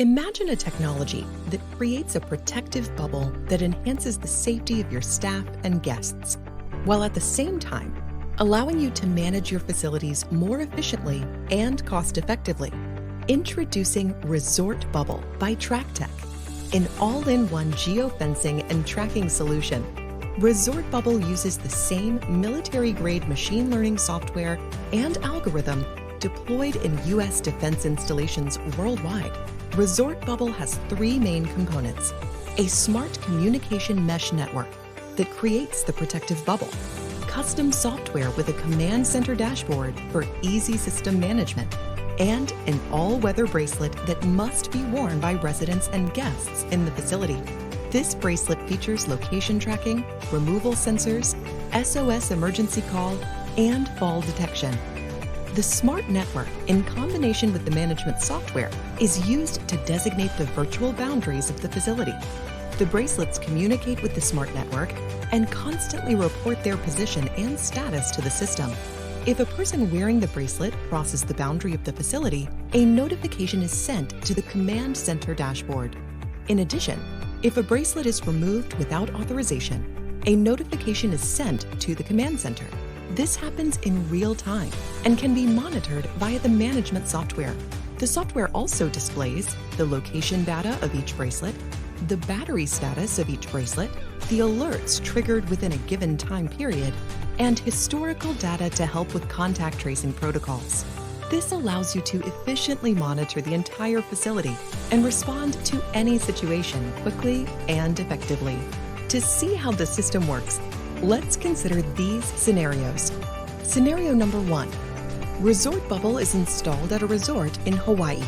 Imagine a technology that creates a protective bubble that enhances the safety of your staff and guests, while at the same time allowing you to manage your facilities more efficiently and cost-effectively. Introducing Resort Bubble by TrakTec, an all-in-one geofencing and tracking solution. Resort Bubble uses the same military-grade machine learning software and algorithm deployed in U.S. defense installations worldwide. Resort Bubble has three main components: a smart communication mesh network that creates the protective bubble, custom software with a command center dashboard for easy system management, and an all-weather bracelet that must be worn by residents and guests in the facility. This bracelet features location tracking, removal sensors, SOS emergency call, and fall detection. The smart network, in combination with the management software, is used to designate the virtual boundaries of the facility. The bracelets communicate with the smart network and constantly report their position and status to the system. If a person wearing the bracelet crosses the boundary of the facility, a notification is sent to the command center dashboard. In addition, if a bracelet is removed without authorization, a notification is sent to the command center. This happens in real time and can be monitored via the management software. The software also displays the location data of each bracelet, the battery status of each bracelet, the alerts triggered within a given time period, and historical data to help with contact tracing protocols. This allows you to efficiently monitor the entire facility and respond to any situation quickly and effectively. To see how the system works, let's consider these scenarios. Scenario number 1. Resort Bubble is installed at a resort in Hawaii.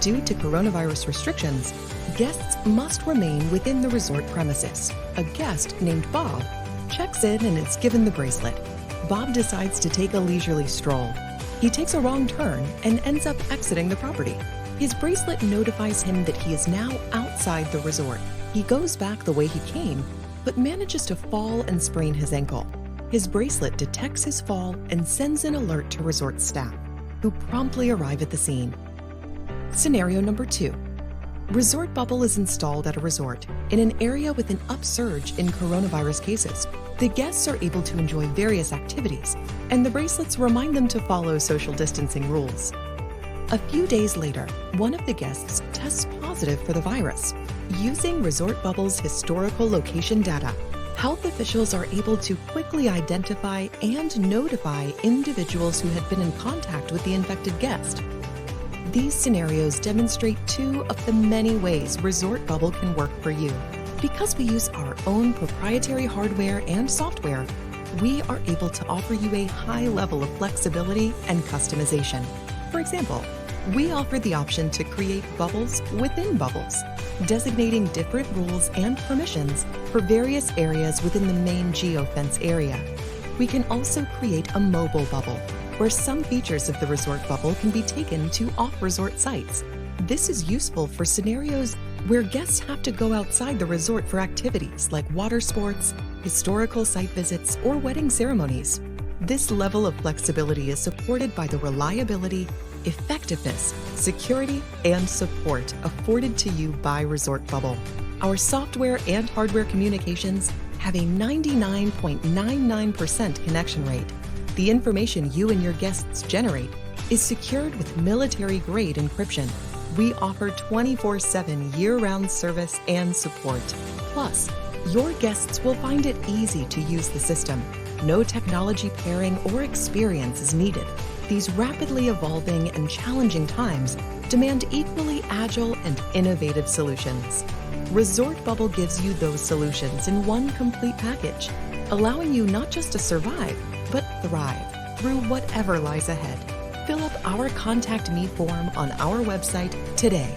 Due to coronavirus restrictions, guests must remain within the resort premises. A guest named Bob checks in and is given the bracelet. Bob decides to take a leisurely stroll. He takes a wrong turn and ends up exiting the property. His bracelet notifies him that he is now outside the resort. He goes back the way he came, but manages to fall and sprain his ankle. His bracelet detects his fall and sends an alert to resort staff, who promptly arrive at the scene. Scenario number 2. Resort Bubble is installed at a resort in an area with an upsurge in coronavirus cases. The guests are able to enjoy various activities, and the bracelets remind them to follow social distancing rules. A few days later, one of the guests tests positive for the virus. Using Resort Bubble's historical location data, health officials are able to quickly identify and notify individuals who had been in contact with the infected guest. These scenarios demonstrate two of the many ways Resort Bubble can work for you. Because we use our own proprietary hardware and software, we are able to offer you a high level of flexibility and customization. For example, we offer the option to create bubbles within bubbles, designating different rules and permissions for various areas within the main geofence area. We can also create a mobile bubble, where some features of the resort bubble can be taken to off-resort sites. This is useful for scenarios where guests have to go outside the resort for activities like water sports, historical site visits, or wedding ceremonies. This level of flexibility is supported by the reliability, effectiveness, security, and support afforded to you by Resort Bubble. Our software and hardware communications have a 99.99% connection rate. The information you and your guests generate is secured with military-grade encryption. We offer 24/7 year-round service and support. Plus, your guests will find it easy to use the system. No technology pairing or experience is needed. These rapidly evolving and challenging times demand equally agile and innovative solutions. Resort Bubble gives you those solutions in one complete package, allowing you not just to survive, but thrive through whatever lies ahead. Fill up our Contact Me form on our website today.